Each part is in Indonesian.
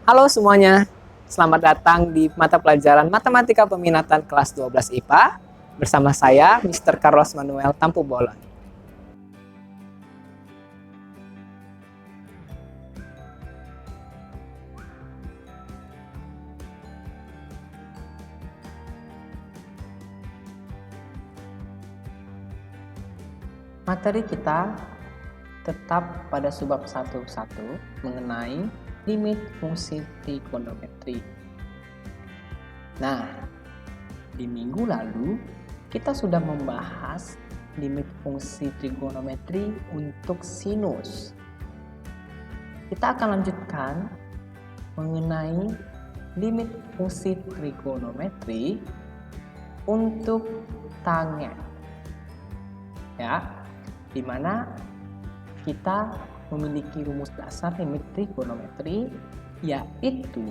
Halo semuanya, selamat datang di mata pelajaran Matematika Peminatan kelas 12 IPA bersama saya, Mr. Carlos Manuel Tampu Bolon. Materi kita tetap pada subbab 1.1 mengenai limit fungsi trigonometri. Nah, di minggu lalu kita sudah membahas limit fungsi trigonometri untuk sinus. Kita akan lanjutkan mengenai limit fungsi trigonometri untuk tangen. Ya, di mana kita memiliki rumus dasar limit trigonometri, yaitu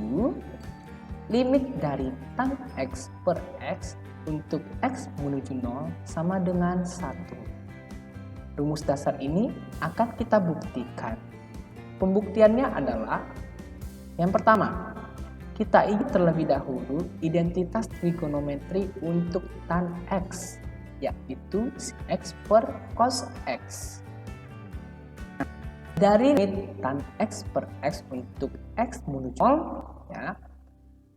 limit dari tan x per x untuk x menuju 0 sama dengan 1. Rumus dasar ini akan kita buktikan. Pembuktiannya adalah yang pertama, kita ingin terlebih dahulu identitas trigonometri untuk tan x, yaitu x per cos x. Dari limit tan x per x untuk x menuju 0, ya,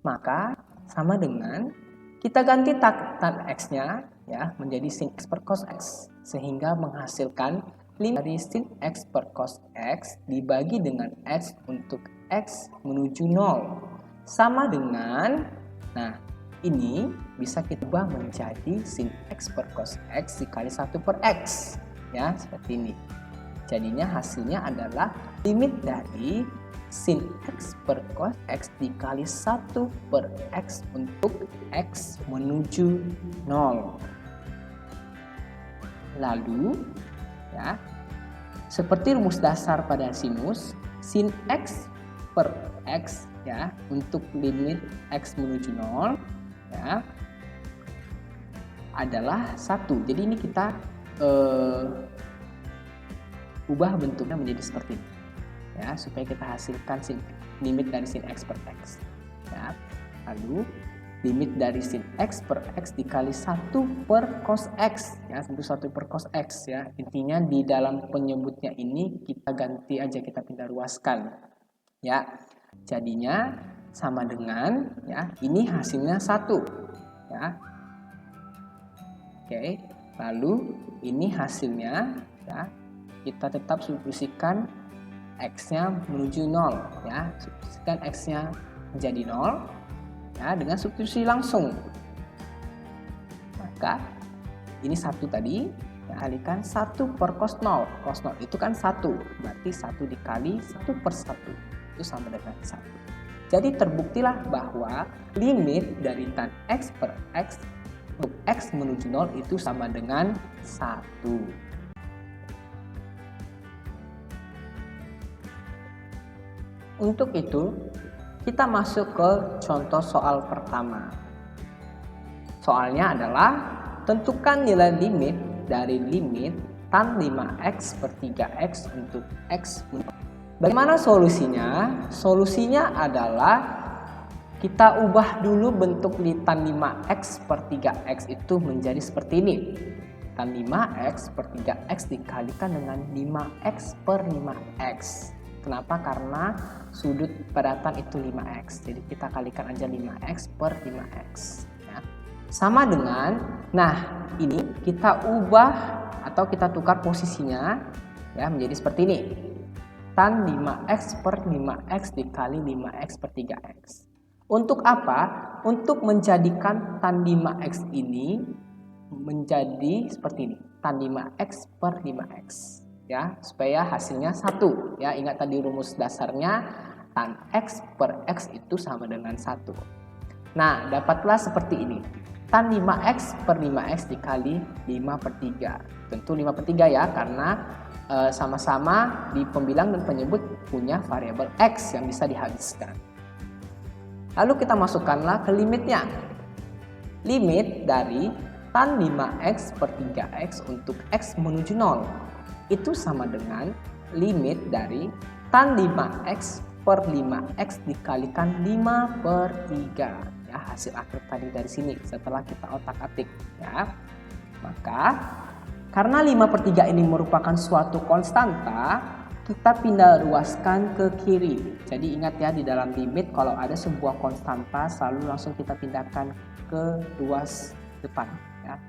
maka sama dengan kita ganti tan x-nya ya menjadi sin x per cos x, sehingga menghasilkan limit dari sin x per cos x dibagi dengan x untuk x menuju 0 sama dengan, nah ini bisa kita ubah menjadi sin x per cos x dikali 1 per x, ya seperti ini. Jadinya hasilnya adalah limit dari sin x per cos x dikali 1 per x untuk x menuju 0. Lalu, ya, seperti rumus dasar pada sinus, sin x per x ya untuk limit x menuju 0 ya adalah 1. Jadi ini kita ubah bentuknya menjadi seperti ini ya, supaya kita hasilkan limit dari sin x per x ya. Lalu limit dari sin x per x dikali 1 per cos x ya, tentu 1 per cos x ya. Intinya di dalam penyebutnya ini kita ganti aja, kita pindah ruaskan ya. Jadinya sama dengan ya, ini hasilnya 1 ya. Oke, lalu ini hasilnya ya, kita tetap substitusikan x-nya menuju 0 ya, substitusikan x-nya menjadi 0 ya dengan substitusi langsung. Maka ini 1 tadi ya, kalikan 1 per cos 0. Cos 0 itu kan 1, berarti 1 dikali 1 per 1 itu sama dengan 1. Jadi terbuktilah bahwa limit dari tan x per x untuk x menuju 0 itu sama dengan 1. Untuk itu, kita masuk ke contoh soal pertama. Soalnya adalah tentukan nilai limit dari limit tan 5x per 3x untuk x. Bagaimana solusinya? Solusinya adalah kita ubah dulu bentuk di tan 5x per 3x itu menjadi seperti ini. Tan 5x per 3x dikalikan dengan 5x per 5x. Kenapa? Karena sudut padatan itu 5x. Jadi kita kalikan aja 5x per 5x. Ya. Sama dengan, nah ini kita ubah atau kita tukar posisinya ya menjadi seperti ini. Tan 5x per 5x dikali 5x per 3x. Untuk apa? Untuk menjadikan tan 5x ini menjadi seperti ini. Tan 5x per 5x. Ya, supaya hasilnya 1 ya. Ingat tadi rumus dasarnya tan x per x itu sama dengan 1. Nah, dapatlah seperti ini. Tan 5x per 5x dikali 5 per 3. Tentu 5 per 3 ya, karena sama-sama di pembilang dan penyebut punya variabel x yang bisa dihabiskan. Lalu kita masukkanlah ke limitnya. Limit dari tan 5x per 3x untuk x menuju 0 itu sama dengan limit dari tan 5x per 5x dikalikan 5 per 3. Ya, hasil akhir tadi dari sini setelah kita otak-atik. Ya. Maka karena 5 per 3 ini merupakan suatu konstanta, kita pindah ruaskan ke kiri. Jadi ingat ya, di dalam limit kalau ada sebuah konstanta selalu langsung kita pindahkan ke ruas depan. Ya.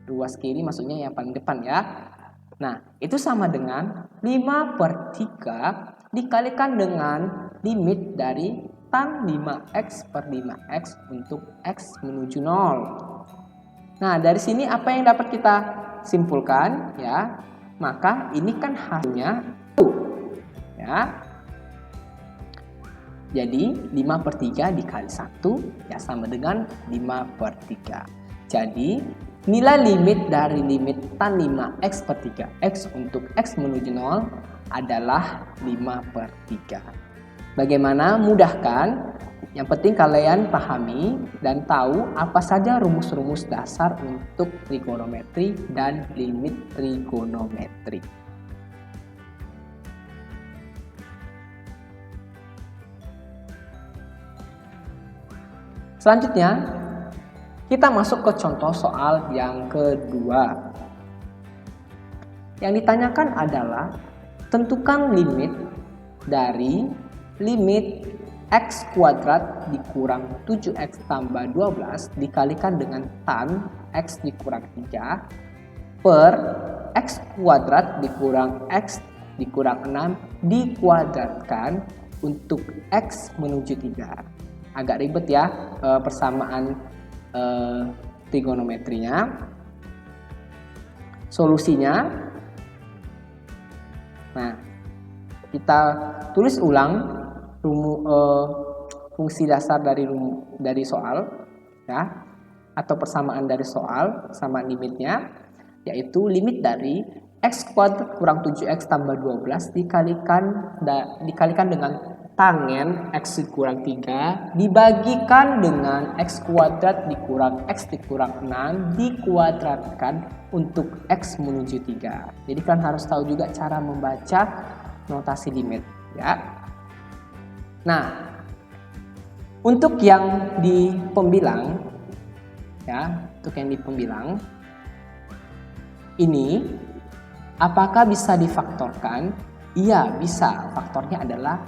Ruas kiri maksudnya yang paling depan ya. Nah, itu sama dengan 5 per 3 dikalikan dengan limit dari tan 5x per 5x untuk x menuju 0. Nah, dari sini apa yang dapat kita simpulkan ya? Maka ini kan hasilnya ya. Jadi 5 per 3 dikali 1 ya sama dengan 5 per 3. Jadi nilai limit dari limit tan 5x per 3x untuk x menuju 0 adalah 5 per 3. Bagaimana? Mudah kan? Yang penting kalian pahami dan tahu apa saja rumus-rumus dasar untuk trigonometri dan limit trigonometri. Selanjutnya, kita masuk ke contoh soal yang kedua. Yang ditanyakan adalah tentukan limit dari limit x kuadrat dikurang 7x tambah 12 dikalikan dengan tan x dikurang 3 per x kuadrat dikurang x dikurang 6 dikuadratkan untuk x menuju 3. Agak ribet ya persamaan trigonometrinya. Solusinya, nah kita tulis ulang fungsi dasar dari soal ya, atau persamaan dari soal sama limitnya, yaitu limit dari x kuadrat kurang 7x tambah 12 dikalikan dengan tangen x dikurang 3 dibagikan dengan x kuadrat dikurang x dikurang 6 dikuadratkan untuk x menuju 3. Jadi kan harus tahu juga cara membaca notasi limit ya. Nah, untuk yang di pembilang ya, untuk yang di pembilang ini apakah bisa difaktorkan? Iya, bisa. Faktornya adalah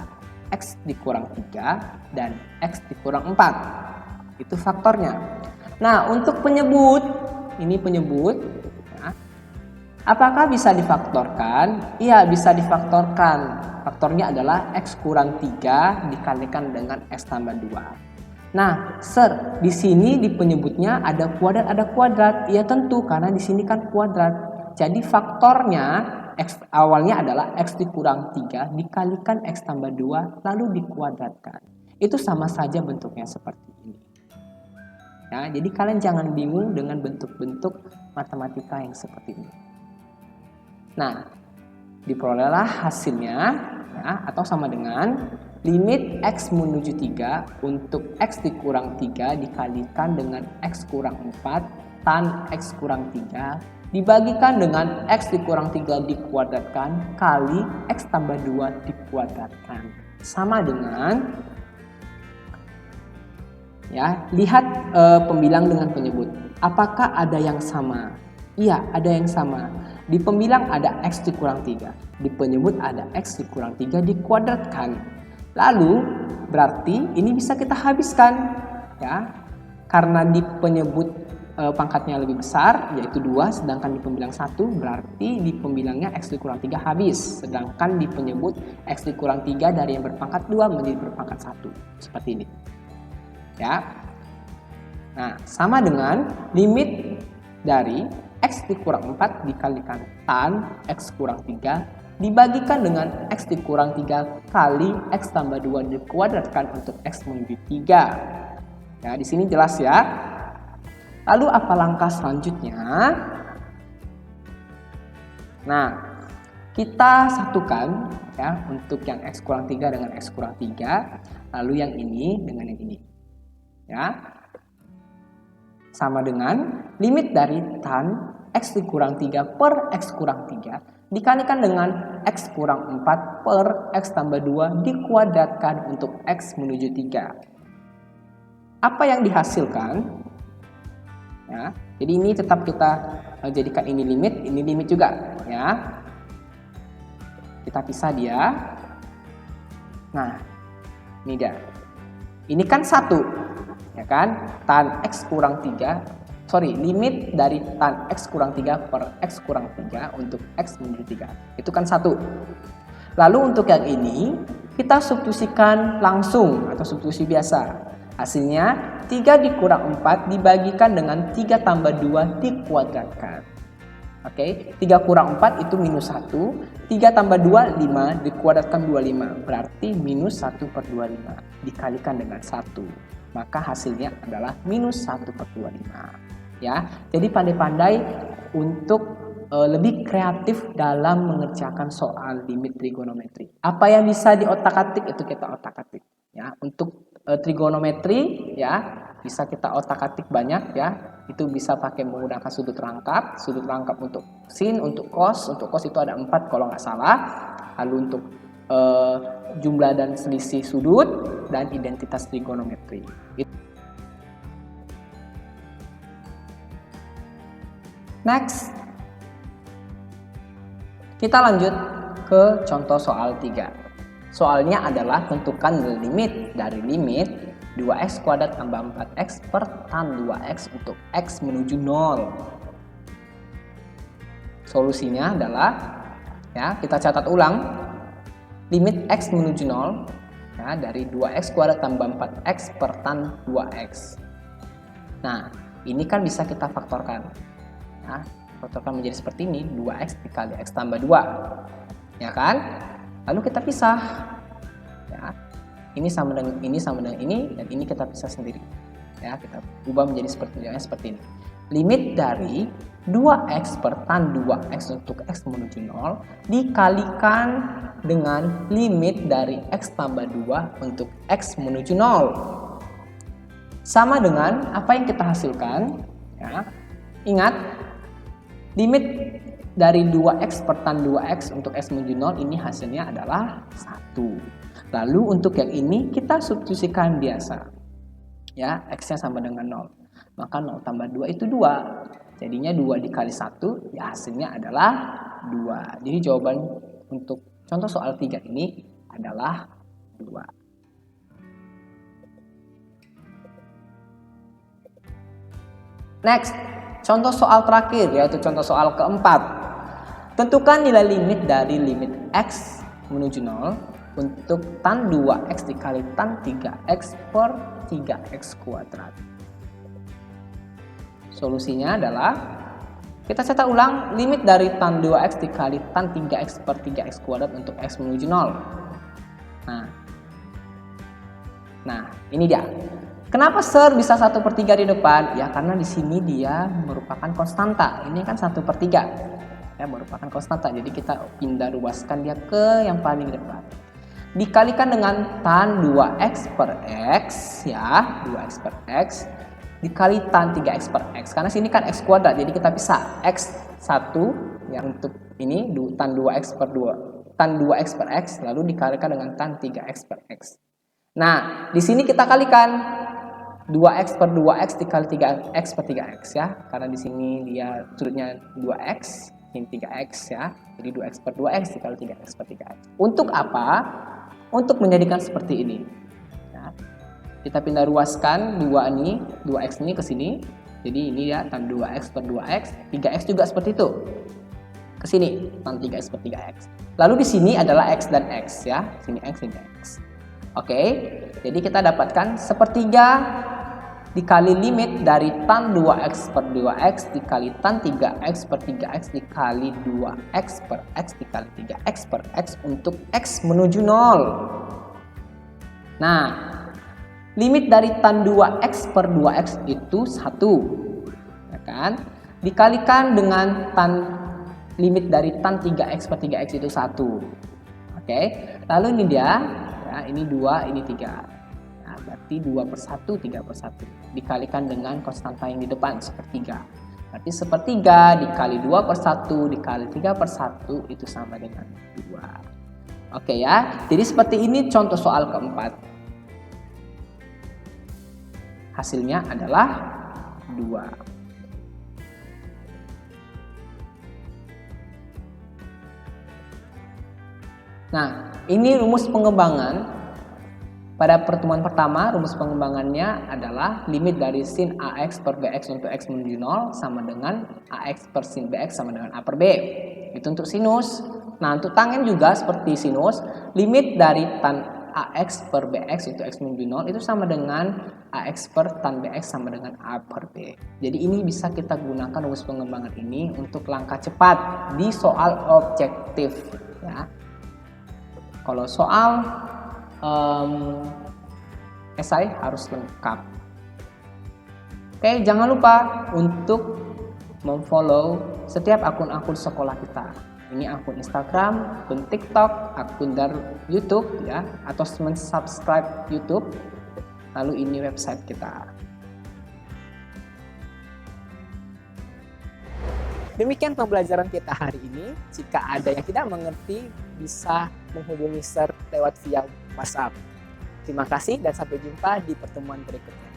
x dikurang 3 dan x dikurang 4. Itu faktornya. Nah, untuk penyebut, ini penyebut ya, apakah bisa difaktorkan? Iya, bisa difaktorkan. Faktornya adalah x kurang 3 dikalikan dengan x tambah 2. Nah, di sini di penyebutnya ada kuadrat. Ya tentu karena di sini kan kuadrat. Jadi faktornya x awalnya adalah x dikurang 3 dikalikan x tambah 2 lalu dikuadratkan. Itu sama saja bentuknya seperti ini. Ya, jadi kalian jangan bingung dengan bentuk-bentuk matematika yang seperti ini. Nah, diperolehlah hasilnya ya, atau sama dengan limit x menuju 3 untuk x dikurang 3 dikalikan dengan x kurang 4 tan x kurang 3 dibagikan dengan x dikurang 3 dikuadratkan kali x tambah 2 dikuadratkan. Sama dengan ya, lihat pembilang dengan penyebut. Apakah ada yang sama? Iya, ada yang sama. Di pembilang ada x dikurang 3. Di penyebut ada x dikurang 3 dikuadratkan. Lalu berarti ini bisa kita habiskan ya. Karena di penyebut pangkatnya lebih besar yaitu 2, sedangkan di pembilang 1 berarti di pembilangnya x dikurang 3 habis. Sedangkan di penyebut x dikurang 3 dari yang berpangkat 2 menjadi berpangkat 1. Seperti ini. Ya. Nah, sama dengan limit dari x dikurang 4 dikalikan tan x kurang 3 dibagikan dengan x dikurang 3 kali x tambah 2 dikuadratkan untuk x menuju 3. Ya, di sini jelas ya. Lalu apa langkah selanjutnya? Nah, kita satukan ya untuk yang x kurang 3 dengan x kurang 3, lalu yang ini dengan yang ini. Ya. Sama dengan limit dari tan x dikurang 3 per x kurang 3 dikalikan dengan X kurang 4 per X tambah 2 dikuadratkan untuk X menuju 3. Apa yang dihasilkan? Ya, jadi ini tetap kita jadikan ini limit juga. Ya, kita pisah dia. Nah, ini dia. Ini kan 1, ya kan? Tan X kurang 3. Limit dari tan X kurang 3 per X kurang 3 untuk X menuju 3. Itu kan 1. Lalu untuk yang ini, kita substitusikan langsung atau substitusi biasa. Hasilnya, 3 dikurang 4 dibagikan dengan 3 tambah 2 dikuadratkan. Oke, 3 kurang 4 itu minus 1. 3 tambah 2, 5 dikuadratkan 25. Berarti minus 1 per 25 dikalikan dengan 1. Maka hasilnya adalah minus 1 per 25. Ya, jadi pandai-pandai untuk lebih kreatif dalam mengerjakan soal limit trigonometri. Apa yang bisa diotak-atik itu kita otak-atik. Ya, untuk trigonometri ya bisa kita otak-atik banyak ya. Itu bisa pakai menggunakan sudut rangkap untuk sin, untuk cos itu ada 4 kalau nggak salah. Lalu untuk jumlah dan selisih sudut dan identitas trigonometri. Next, kita lanjut ke contoh soal 3. Soalnya adalah tentukan limit dari limit 2x kuadrat tambah 4x per tan 2x untuk x menuju 0. Solusinya adalah, ya kita catat ulang, limit x menuju 0 ya, dari 2x kuadrat tambah 4x per tan 2x. Nah, ini kan bisa kita faktorkan. Nah, faktorkan menjadi seperti ini, 2x dikali x tambah 2. Ya kan? Lalu kita pisah. Ya. Ini sama dengan ini dan ini kita pisah sendiri. Ya, kita ubah menjadi seperti ini. Limit dari 2x per tan 2x untuk x menuju 0 dikalikan dengan limit dari x tambah 2 untuk x menuju 0. Sama dengan apa yang kita hasilkan. Ya. Ingat, limit dari 2x per tan 2x untuk x menuju 0 ini hasilnya adalah 1. Lalu untuk yang ini kita substitusikan biasa. Ya, x-nya sama dengan 0. Maka 0 tambah 2 itu 2. Jadinya 2 dikali 1, ya hasilnya adalah 2. Jadi jawaban untuk contoh soal 3 ini adalah 2. Next, contoh soal terakhir yaitu contoh soal keempat. Tentukan nilai limit dari limit x menuju 0 untuk tan 2x dikali tan 3x per 3x kuadrat. Solusinya adalah kita catat ulang limit dari tan 2x dikali tan 3x per 3x kuadrat untuk x menuju 0. Nah, ini dia. Kenapa Sir bisa 1/3 di depan? Ya karena di sini dia merupakan konstanta. Ini kan 1/3. Ya, merupakan konstanta. Jadi kita pindah ruaskan dia ke yang paling depan. Dikalikan dengan tan 2x per x ya, 2x per x dikali tan 3x per x. Karena sini kan x kuadrat. Jadi kita bisa x1 yang untuk ini tan 2x per 2. Tan 2x per x lalu dikalikan dengan tan 3x per x. Nah, di sini kita kalikan 2x per 2x dikali 3x per 3x ya. Karena di sini dia sudutnya 2x, ini 3x ya. Jadi 2x per 2x dikali 3x per 3x. Untuk apa? Untuk menjadikan seperti ini. Ya. Kita pindah ruaskan 2x ini ke sini. Jadi ini ya tan 2x per 2x, 3x juga seperti itu. Ke sini tan 3x per 3x. Lalu di sini adalah x dan x ya. Sini x, sini x. Oke, jadi kita dapatkan 1/3 dikali limit dari tan 2x per 2x dikali tan 3x per 3x dikali 2x per x dikali 3x per x untuk x menuju 0. Nah, limit dari tan 2x per 2x itu 1. Ya kan? Dikalikan dengan limit dari tan 3x per 3x itu 1. Oke, lalu ini dia. Ya, ini 2, ini 3. Nah, berarti 2/1, 3/1. Dikalikan dengan konstanta yang di depan, 1/3. Berarti sepertiga dikali 2/1 dikali 3/1 itu sama dengan 2. Oke ya, jadi seperti ini contoh soal keempat. Hasilnya adalah 2. Nah, ini rumus pengembangan. Pada pertemuan pertama, rumus pengembangannya adalah limit dari sin AX per BX untuk X menuju 0 sama dengan AX per sin BX sama dengan A per B. Itu untuk sinus. Nah, untuk tangen juga seperti sinus, limit dari tan AX per BX untuk X menuju 0 itu sama dengan AX per tan BX sama dengan A per B. Jadi ini bisa kita gunakan rumus pengembangan ini untuk langkah cepat di soal objektif. Ya. Kalau soal esai harus lengkap. Oke, jangan lupa untuk memfollow setiap akun-akun sekolah kita. Ini akun Instagram, akun TikTok, akun dari YouTube ya, atau subscribe YouTube. Lalu ini website kita. Demikian pembelajaran kita hari ini. Jika ada yang tidak mengerti, bisa menghubungi Sir lewat via WhatsApp. Terima kasih dan sampai jumpa di pertemuan berikutnya.